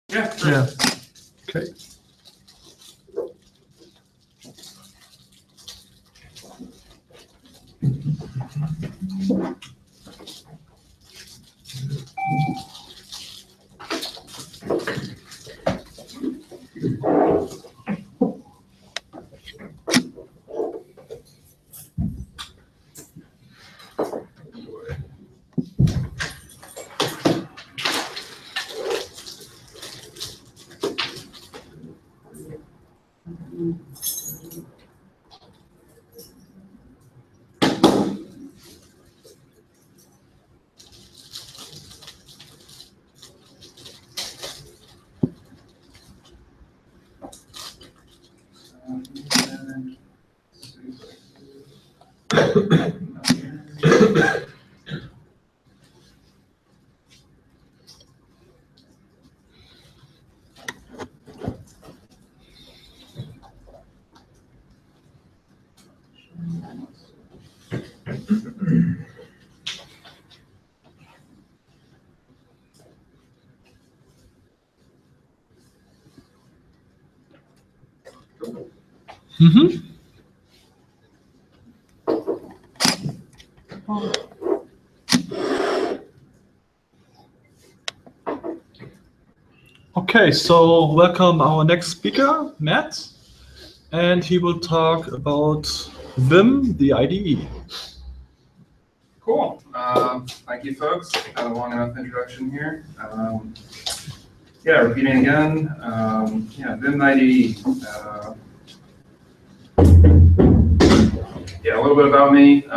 Yeah, sure. Yeah. Okay. Mm-hmm. Okay, so welcome our next speaker, Matt, and he will talk about Vim, the IDE. Cool. Thank you, folks. Had a long enough introduction here. Yeah, repeating again. Yeah, Vim IDE. Yeah, a little bit about me. We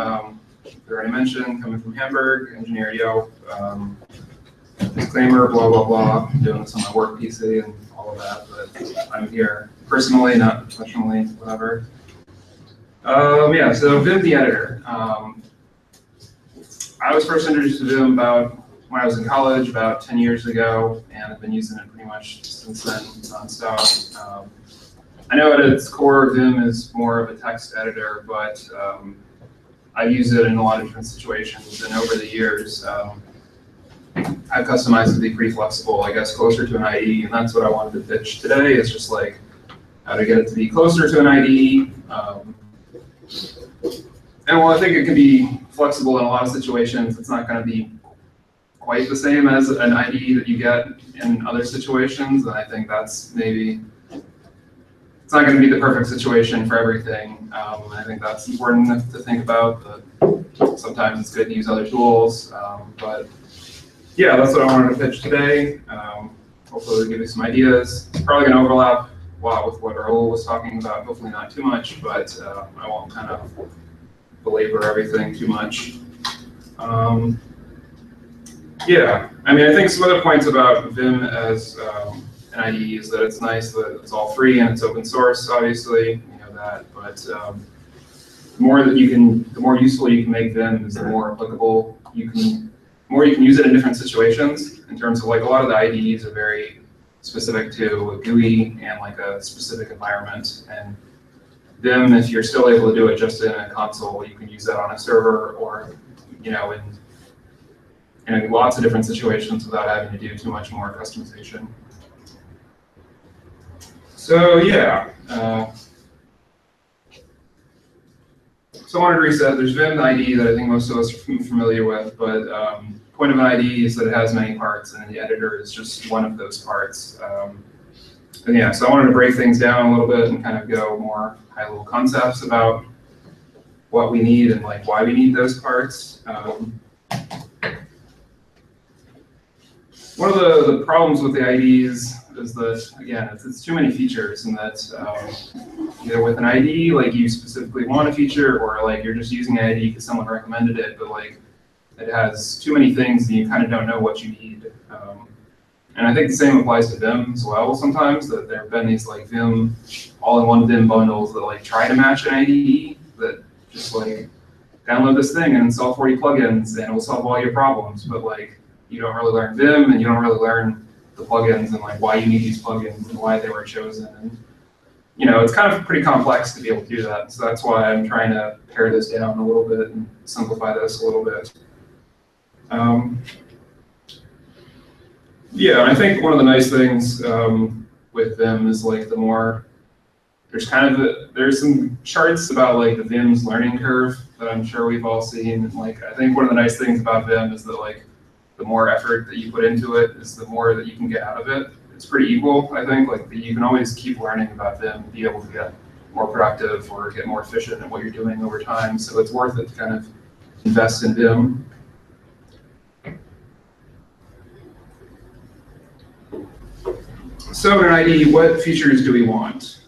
already mentioned, coming from Hamburg, engineer at Yelp. Disclaimer, blah, blah, blah. I'm doing this on my work PC and all of that, but I'm here personally, not professionally, whatever. Yeah, so Vim the editor. I was first introduced to Vim about when I was in college, about 10 years ago, and I've been using it pretty much since then, nonstop. I know at its core, Vim is more of a text editor, but I've used it in a lot of different situations, and over the years, I've customized it to be pretty flexible, I guess, closer to an IDE, and that's what I wanted to pitch today, is just like how to get it to be closer to an IDE. And while I think it can be flexible in a lot of situations, it's not going to be quite the same as an IDE that you get in other situations, and I think that's maybe, it's not going to be the perfect situation for everything. I think that's important to think about, that sometimes it's good to use other tools, but yeah, that's what I wanted to pitch today. Hopefully it'll give you some ideas. It's probably going to overlap a lot with what Raul was talking about, hopefully not too much, but I won't kind of belabor everything too much. Yeah, I mean, I think some other points about Vim as an IDE is that it's nice that it's all free and it's open source, obviously, you know that, but the more useful you can make Vim is the more applicable you can use it in different situations, in terms of like a lot of the IDEs are very specific to a GUI and like a specific environment. And Vim, if you're still able to do it just in a console, you can use that on a server or, you know, in lots of different situations without having to do too much more customization. So yeah. So I wanted to reset. There's Vim IDE that I think most of us are familiar with, but point of an IDE is that it has many parts, and the editor is just one of those parts. And yeah, so I wanted to break things down a little bit and kind of go more high-level concepts about what we need and like why we need those parts. One of the problems with the IDEs is that, again, it's too many features, and that either with an IDE, like you specifically want a feature, or like you're just using an IDE because someone recommended it, but like it has too many things and you kind of don't know what you need. And I think the same applies to Vim as well sometimes, that there have been these like Vim, all-in-one Vim bundles that like try to match an IDE, that just like download this thing and install 40 plugins and it will solve all your problems, but like you don't really learn Vim and you don't really learn the plugins and like why you need these plugins and why they were chosen. And you know, it's kind of pretty complex to be able to do that. So that's why I'm trying to pare this down a little bit and simplify this a little bit. Yeah, and I think one of the nice things with Vim is like the more there's kind of there's some charts about like the Vim's learning curve that I'm sure we've all seen. And like I think one of the nice things about Vim is that like the more effort that you put into it is the more that you can get out of it. It's pretty equal, I think. Like you can always keep learning about Vim and be able to get more productive or get more efficient at what you're doing over time. So it's worth it to kind of invest in Vim. So in an IDE, what features do we want?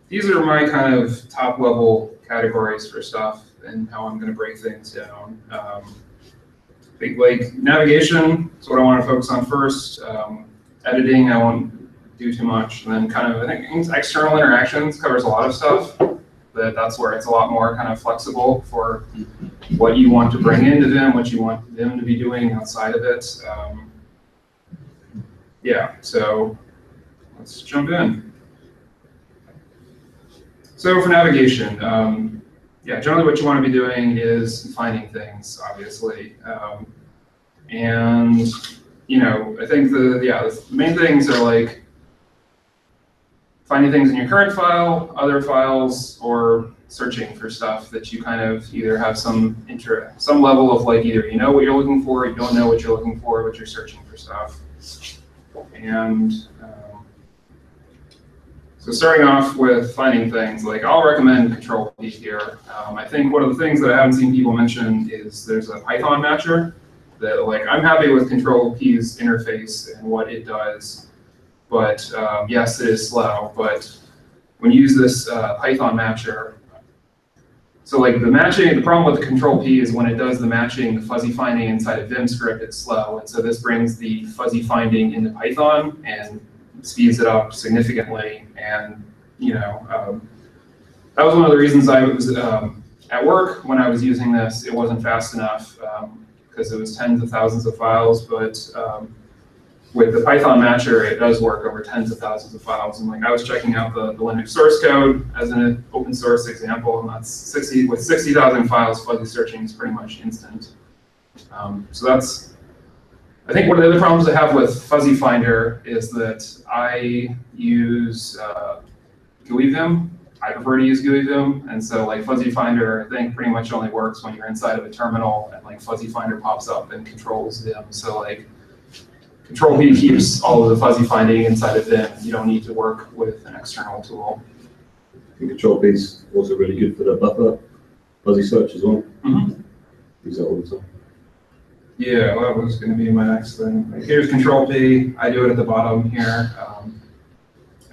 These are my kind of top level categories for stuff and how I'm going to break things down. Like navigation is what I want to focus on first. Editing, I won't do too much. And then kind of, I think external interactions covers a lot of stuff. That's where it's a lot more kind of flexible for what you want to bring into Vim, what you want Vim to be doing outside of it. Yeah, so let's jump in. So for navigation, yeah, generally what you want to be doing is finding things, obviously. And, you know, I think the main things are like finding things in your current file, other files, or searching for stuff that you kind of either have some level of like either you know what you're looking for, you don't know what you're looking for, but you're searching for stuff. And so starting off with finding things, like I'll recommend ControlV here. I think one of the things that I haven't seen people mention is there's a Python matcher that like I'm happy with ControlV's interface and what it does. But yes, it is slow, but when you use this Python matcher, so like the problem with the ControlV is when it does the matching, the fuzzy finding inside a Vim script, it's slow. And so this brings the fuzzy finding into Python and speeds it up significantly. And you know, that was one of the reasons I was at work when I was using this. It wasn't fast enough because it was tens of thousands of files, but with the Python matcher, it does work over tens of thousands of files. And like I was checking out the Linux source code as an open source example, and that's with 60,000 files, fuzzy searching is pretty much instant. So that's, I think one of the other problems I have with Fuzzy Finder is that I use GUI Vim. I prefer to use GUI Vim, and so like Fuzzy Finder, I think pretty much only works when you're inside of a terminal, and like Fuzzy Finder pops up and controls Vim. So like ControlV keeps all of the fuzzy finding inside of Vim. You don't need to work with an external tool. I think ControlV is also really good for the buffer fuzzy search as well. Mm-hmm. Use that all the time. Yeah, well, that was going to be my next thing. Here's ControlV. I do it at the bottom here.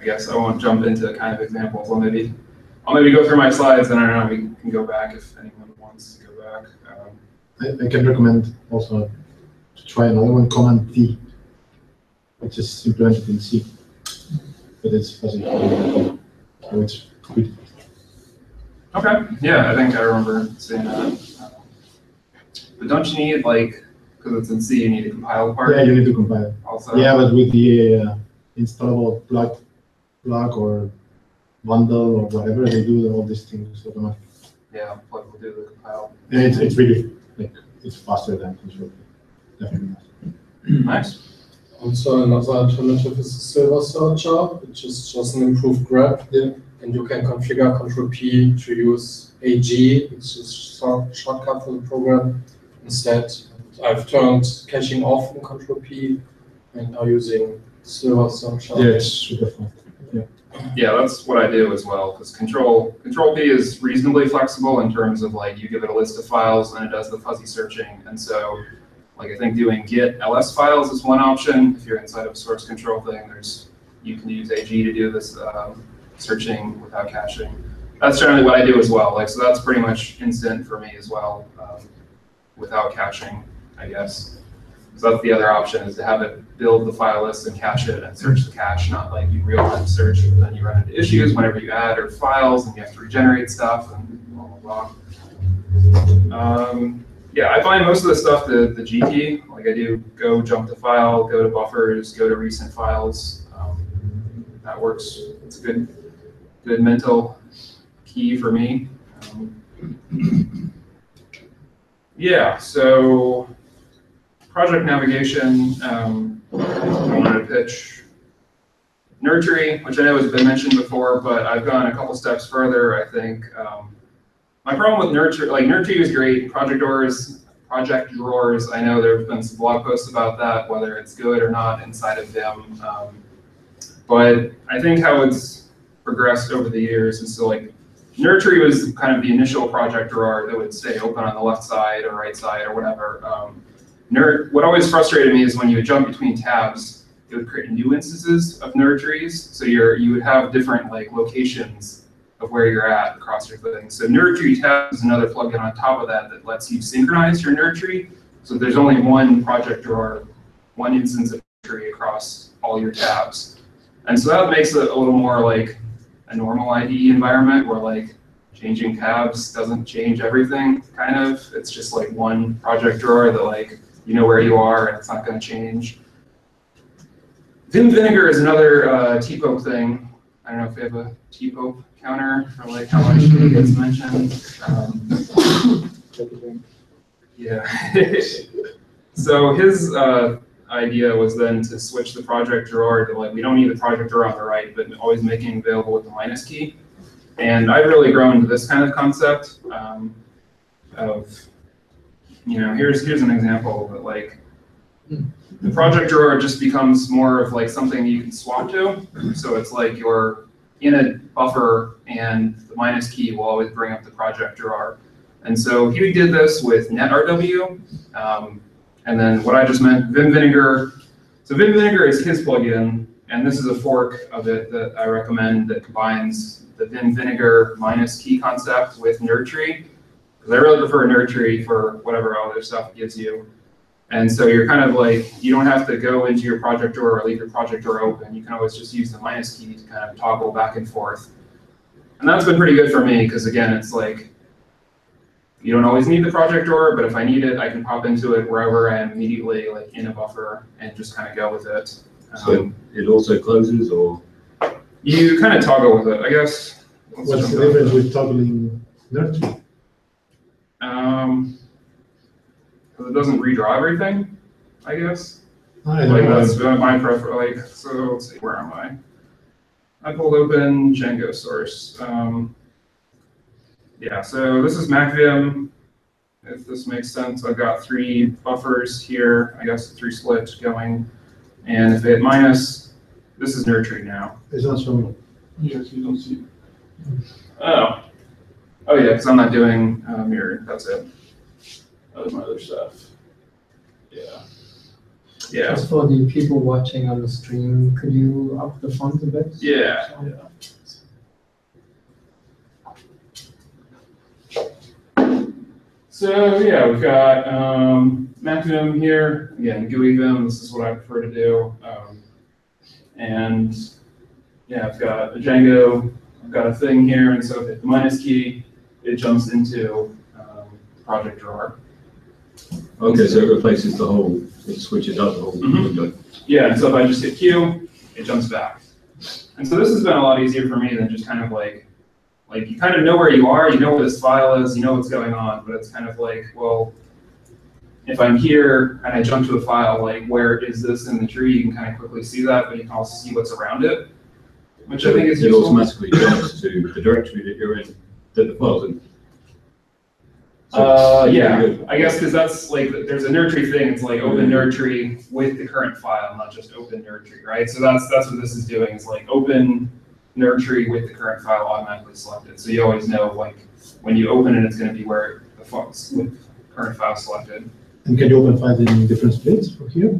I guess I won't jump into kind of examples. I'll maybe go through my slides, and I don't know, we can go back if anyone wants to go back. I can recommend also to try another one, Command V, which is implemented in C, but it's fuzzy, so it's good. Okay, yeah, I think I remember seeing that. But don't you need, like, because it's in C, you need a compile part? Yeah, you need to compile. Also? Yeah, but with the installable plug or bundle or whatever, they do all these things automatically. Yeah, plug will do the compile. Yeah, it's really, like, it's faster than ControlV. Definitely. Nice. Also, another alternative is the Silver Searcher, which is just an improved grep. Yeah. And you can configure ControlP to use AG, which is a shortcut for the program, instead. I've turned caching off in ControlP and are using Silver Searcher. Yeah, it's super fun. Yeah. Yeah, that's what I do as well, because ControlP is reasonably flexible in terms of like you give it a list of files and it does the fuzzy searching. And so like I think doing git ls files is one option. If you're inside of a source control thing, you can use AG to do this searching without caching. That's generally what I do as well. Like so that's pretty much instant for me as well, without caching, I guess. So that's the other option, is to have it build the file list and cache it and search the cache, not like you real-time search, but then you run into issues whenever you add or files and you have to regenerate stuff and blah, blah, blah. Yeah, I find most of the stuff the GT, like I do go jump to file, go to buffers, go to recent files. That works. It's a good mental key for me. Yeah, so project navigation, I wanted to pitch Nurtury, which I know has been mentioned before, but I've gone a couple steps further, I think. My problem with Nurtury is great. Project drawers, I know there have been some blog posts about that, whether it's good or not inside of Vim. But I think how it's progressed over the years is so like, Nurtury was kind of the initial project drawer that would stay open on the left side or right side or whatever. What always frustrated me is when you would jump between tabs, it would create new instances of Nurturies. So you would have different like locations of where you're at across your thing. So Nurtury tab is another plugin on top of that that lets you synchronize your Nurtury. So there's only one project drawer, one instance of Nurtury across all your tabs. And so that makes it a little more like a normal IDE environment where like changing tabs doesn't change everything, kind of. It's just like one project drawer that like, you know where you are and it's not going to change. Vim Vinegar is another TPOP thing. I don't know if we have a TPOP counter for like how much it gets mentioned. Yeah. So his idea was then to switch the project drawer to like, we don't need the project drawer on the right, but always making it available with the minus key. And I've really grown to this kind of concept of, you know, here's an example, but like the project drawer just becomes more of like something you can swap to. So it's like you're in a buffer and the minus key will always bring up the project drawer. And so he did this with NetRW. And then what I just meant, Vim Vinegar. So Vim Vinegar is his plugin, and this is a fork of it that I recommend that combines the Vim Vinegar minus key concept with Nurtury. Because I really prefer Nurtury for whatever other stuff it gives you. And so you're kind of like, you don't have to go into your project drawer or leave your project drawer open. You can always just use the minus key to kind of toggle back and forth. And that's been pretty good for me, because again, it's like, you don't always need the project drawer, but if I need it, I can pop into it wherever I am immediately, like in a buffer, and just kind of go with it. So it also closes, or? You kind of toggle with it, I guess. What's the difference with toggling Nurtury? Because it doesn't redraw everything, I guess. I Like don't know. that's my preference. Like, so let's see, where am I? I pulled open Django source. Yeah, so this is MacVim. If this makes sense, I've got 3 buffers here. I guess 3 splits going. And if I hit minus, this is Nurtury now. It's not showing. Yes, you don't see. Oh. Oh yeah, because I'm not doing mirror. That's it. That was my other stuff. Yeah. Yeah. Just for the people watching on the stream, could you up the font a bit? Yeah. So yeah, we've got MacVim here. Again, GUI Vim, this is what I prefer to do. And yeah, I've got a Django, I've got a thing here, and so if I hit the minus key, it jumps into project drawer. Okay, so it replaces the whole, it switches out the whole window. Yeah, and so if I just hit Q, it jumps back. And so this has been a lot easier for me than just kind of like you kind of know where you are, you know where this file is, you know what's going on, but it's kind of like, well, if I'm here and I jump to a file, like where is this in the tree, you can kind of quickly see that, but you can also see what's around it, which I think is it useful. automatically jumps to the directory that you're in, that the file's in. Yeah, I guess because that's like, there's a Nurtury thing, it's like open Nurtury with the current file, not just open Nurtury, right? So that's what this is doing, is like open Nurtury with the current file automatically selected. So you always know, like, when you open it, it's going to be where the file's with current file selected. And can you open files in different splits for here?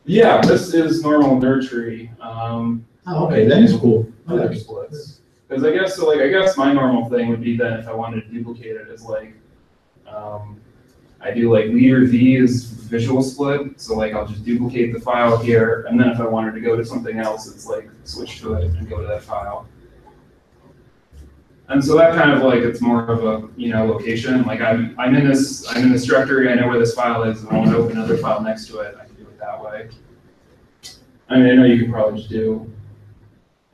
Yeah, this is normal Nurtury. Okay, that is cool. I Other like it. splits. Because I guess, so like, I guess my normal thing would be then if I wanted to duplicate it is like, I do like leader V is visual split. So like I'll just duplicate the file here. And then if I wanted to go to something else, it's like switch to it and go to that file. And so that kind of like, it's more of a, you know, location. Like I'm in this directory, I know where this file is, and I want to open another file next to it, I can do it that way. I mean, I know you can probably just do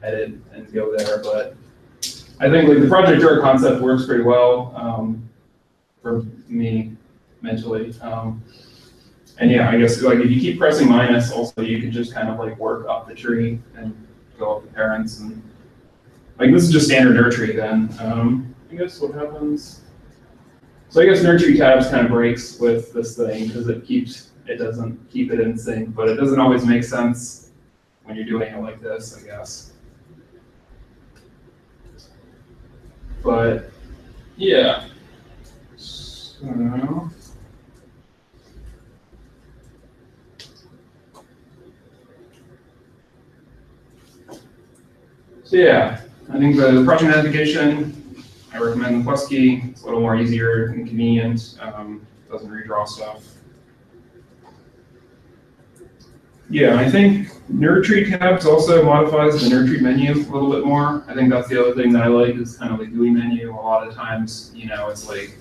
edit and go there, but I think like the project drawer concept works pretty well for me mentally. And yeah, I guess like if you keep pressing minus, also you can just kind of like work up the tree and go up the parents, and like this is just standard nursery then. I guess what happens. So I guess nursery tabs kind of breaks with this thing because it doesn't keep it in sync, but it doesn't always make sense when you're doing it like this, I guess. But yeah. So yeah, I think the project navigation, I recommend the plus key. It's a little more easier and convenient. Doesn't redraw stuff. Yeah, I think nursery tabs also modifies the nursery menu a little bit more. I think that's the other thing that I like is kind of the GUI menu. A lot of times, you know, it's like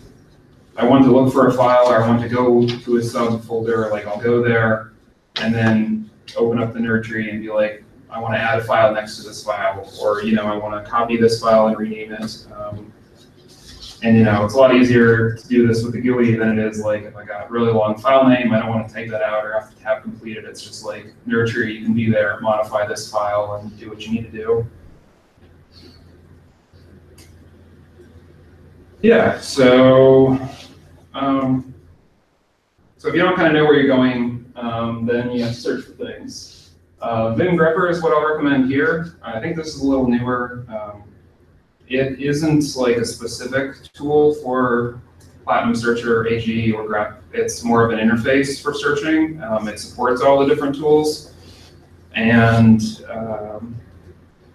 I want to look for a file or I want to go to a subfolder, like I'll go there and then open up the nursery and be like, I want to add a file next to this file, or you know, I want to copy this file and rename it. And you know, it's a lot easier to do this with the GUI than it is like if I got a really long file name, I don't want to type that out or have to tab completed. It's just like nursery, you can be there, modify this file, and do what you need to do. Yeah, so so if you don't kind of know where you're going, then you have to search for things. Vim Berlin is what I'll recommend here. I think this is a little newer. It isn't like a specific tool for Platinum Searcher, AG, or Graph. It's more of an interface for searching. It supports all the different tools. And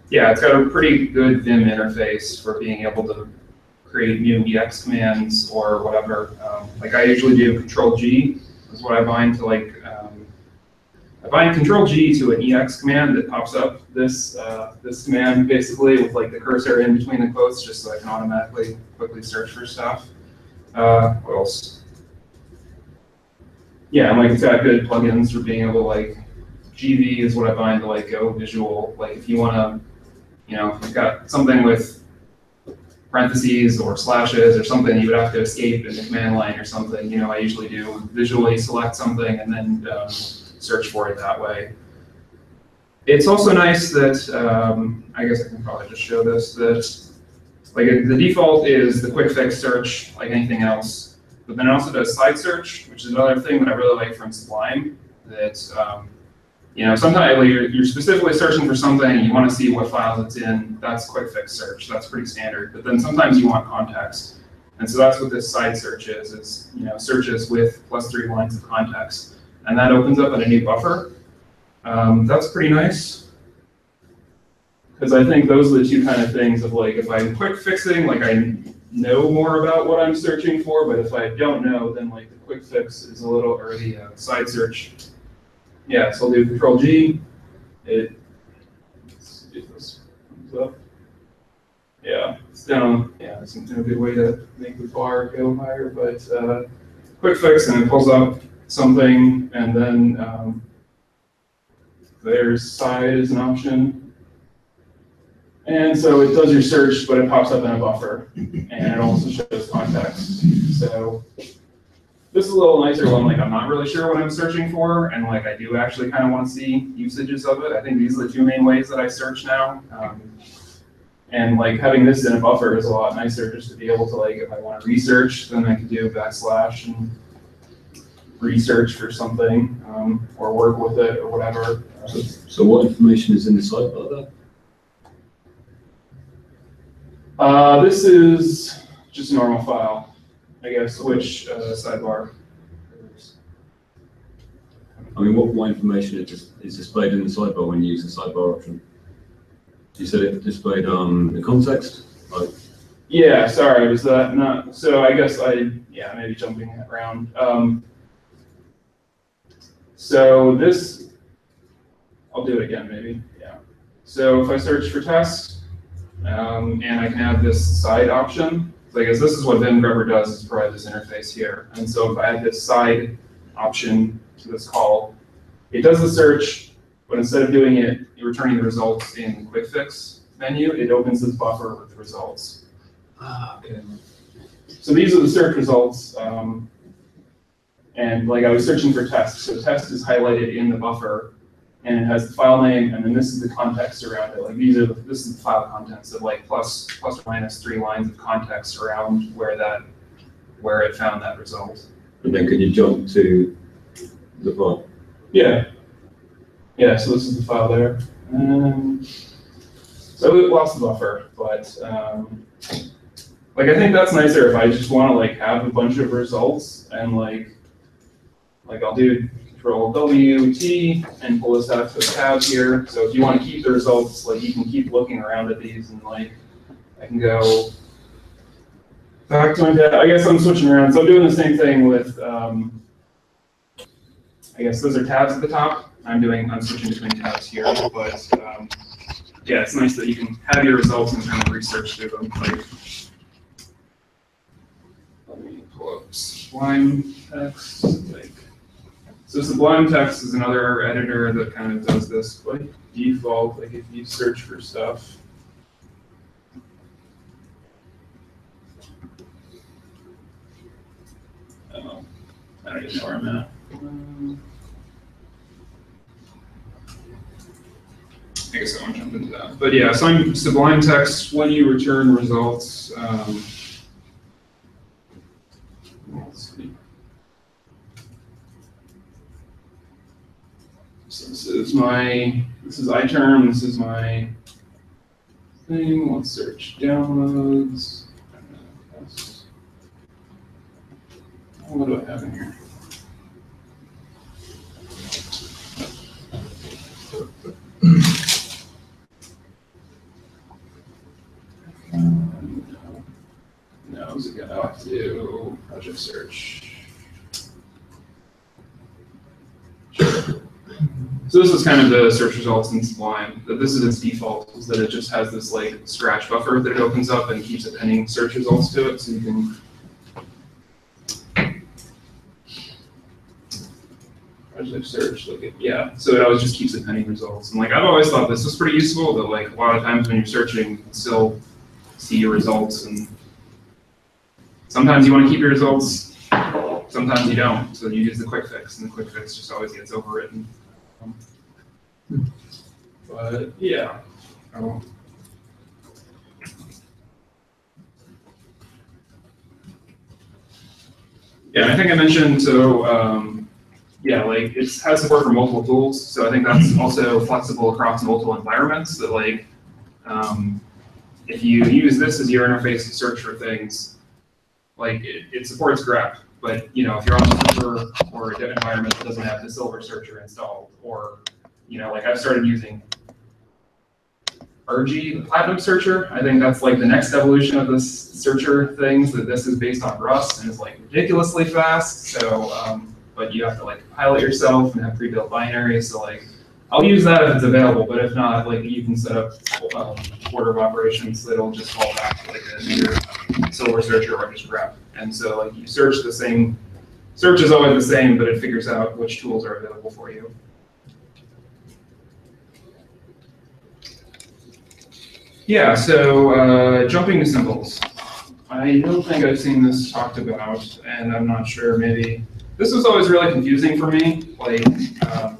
yeah, it's got a pretty good Vim interface for being able to create new EX commands or whatever. Like I usually do ControlG is what I bind to like, I bind ControlG to an EX command that pops up this this command basically with like the cursor in between the quotes just so I can automatically quickly search for stuff. What else? Yeah, and like it's got good plugins for being able to like, GV is what I bind to like Go visual. Like if you want to, you know, if you've got something with parentheses or slashes or something you would have to escape in the command line or something, you know, I usually do visually select something and then search for it that way. It's also nice that, I guess I can probably just show this, that like the default is the Quickfix search like anything else, but then it also does side search, which is another thing that I really like from Sublime, that you know, sometimes like, you're specifically searching for something and you want to see what files it's in, that's Quickfix search, that's pretty standard, but then sometimes you want context. And so that's what this side search is, you know, searches with +3 lines of context. And that opens up in a new buffer. That's pretty nice. Because I think those are the two kind of things of like, if I'm quick fixing, like I know more about what I'm searching for, but if I don't know, then like the quick fix is a little, or the side search. Yeah, so I'll do ControlG. Let's see if this comes up. Yeah, it's down. Yeah, it's a good way to make the bar go higher, but quick fix and it pulls up something, and then there's side as an option. And so it does your search, but it pops up in a buffer, and it also shows context. So this is a little nicer when like I'm not really sure what I'm searching for, and like I do actually kind of want to see usages of it. I think these are the two main ways that I search now. And like having this in a buffer is a lot nicer just to be able to like, if I want to research, then I can do / and research for something, or work with it or whatever. So what information is in the sidebar there? This is just a normal file. I guess switch sidebar. I mean, what information is displayed in the sidebar when you use the sidebar option? You said it displayed the context? Like... Yeah, sorry, was that not? So I guess yeah, maybe jumping around. So this, I'll do it again maybe, yeah. So if I search for text, and I can add this side option, so I guess this is what Vim Berlin does, is provide this interface here. And so if I add this side option to this call, it does the search, but instead of doing it, returning the results in the Quickfix menu, it opens this buffer with results. Okay. So these are the search results. And like I was searching for test, so test is highlighted in the buffer, and it has the file name, and then this is the context around it. Like this is the file contents of like plus or minus 3 lines of context around where it found that result. And then can you jump to the file? Yeah. Yeah, so this is the file there. So it lost the buffer, but like I think that's nicer if I just want to like have a bunch of results and like I'll do Control-W-T and pull this out to a tab here. So if you want to keep the results, like you can keep looking around at these and like I can go back to my tab. I guess I'm switching around. So I'm doing the same thing with I guess those are tabs at the top. I'm switching between tabs here, but yeah, it's nice that you can have your results and kind of research through them. Like, let me pull up Sublime Text. So Sublime Text is another editor that kind of does this by default. Like if you search for stuff. Oh, I don't even know where I'm at. I guess I won't jump into that. But yeah, so I'm Sublime Text, when you return results. Let's see. So this is iTerm, this is my thing. Let's search downloads. What do I have in here? No, is it going to do project search? Sure. So this is kind of the search results in Sublime. This is its default, is that it just has this like scratch buffer that it opens up and keeps appending search results to it, so you can project search, yeah. So it always just keeps appending results. And like I've always thought this was pretty useful, that like a lot of times when you're searching, you can still see your results, and sometimes you want to keep your results, sometimes you don't. So you use the Quickfix, and the Quickfix just always gets overwritten. But yeah. Yeah, I think I mentioned, so yeah, like it has support for multiple tools. So I think that's also flexible across multiple environments. That like, if you use this as your interface to search for things, like it supports grep. But you know, if you're on a server or a dev environment that doesn't have the Silver Searcher installed, or you know, like I've started using RG, the Platinum Searcher. I think that's like the next evolution of this searcher things. That this is based on Rust and is like ridiculously fast. So, but you have to like compile it yourself and have pre-built binaries. So like, I'll use that if it's available. But if not, like you can set up order of operations that'll just fall back to like either Silver Searcher or just grep. And so like you search the same. Search is always the same, but it figures out which tools are available for you. Yeah, so jumping to symbols. I don't think I've seen this talked about, and I'm not sure, maybe. This was always really confusing for me. Like, I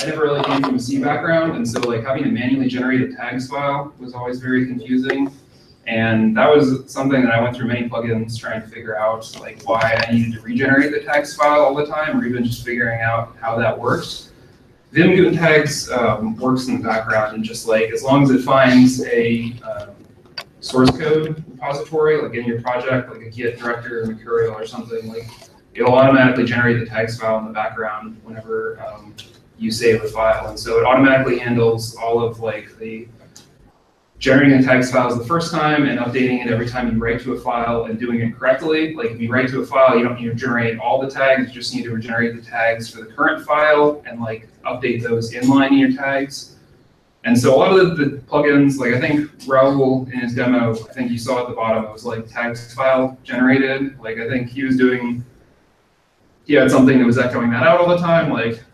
never really came from a C background, and so like having to manually generate a tags file was always very confusing. And that was something that I went through many plugins trying to figure out like why I needed to regenerate the tags file all the time, or even just figuring out how that worked. Vim tags works in the background, and just like as long as it finds a source code repository, like in your project, like a Git director or Mercurial or something, like it'll automatically generate the tags file in the background whenever you save a file. And so it automatically handles all of like the generating the tags files the first time and updating it every time you write to a file and doing it correctly. Like if you write to a file, you don't need to generate all the tags, you just need to regenerate the tags for the current file and like update those inline in your tags. And so a lot of the plugins, like I think Raul in his demo, I think you saw at the bottom, it was like tags file generated. Like I think he had something that was echoing that out all the time. Like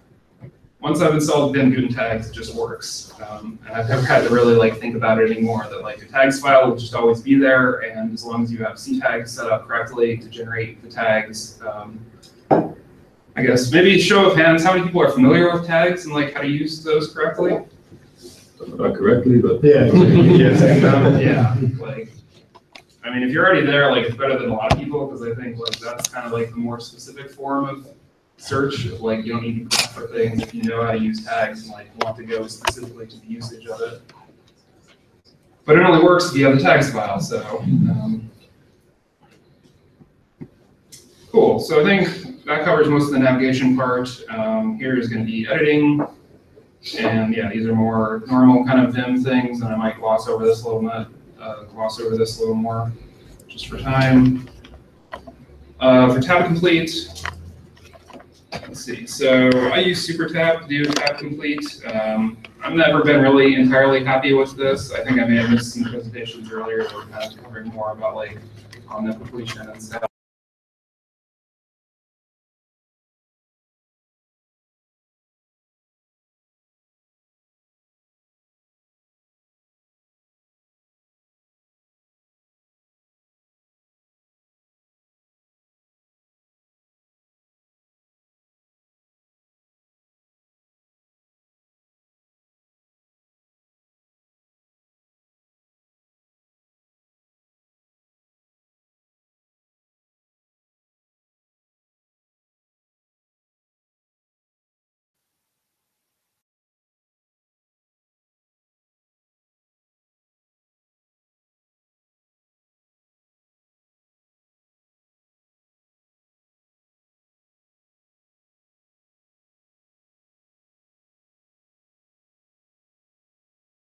once I've installed Vim tags, it just works. And I've never had to really like think about it anymore. That like the tags file will just always be there, and as long as you have C tags set up correctly to generate the tags, I guess maybe show of hands, how many people are familiar with tags and like how to use those correctly? Not correctly, but Yeah, exactly. Yes. Yeah, like, I mean, if you're already there, like, it's better than a lot of people, because I think, like, that's kind of like the more specific form of search. Like, you don't need to look for things if you know how to use tags and, like, want to go specifically to the usage of it. But it only works if you have the tags file, so. Cool, so I think that covers most of the navigation part. Here is going to be editing. And yeah, these are more normal kind of Vim things, and I might gloss over this a little bit. Gloss over this a little more, just for time. For tab complete, let's see. So I use super tab to do tab complete. I've never been really entirely happy with this. I think I may have missed some presentations earlier that were kind of covering more about like on the completion and stuff.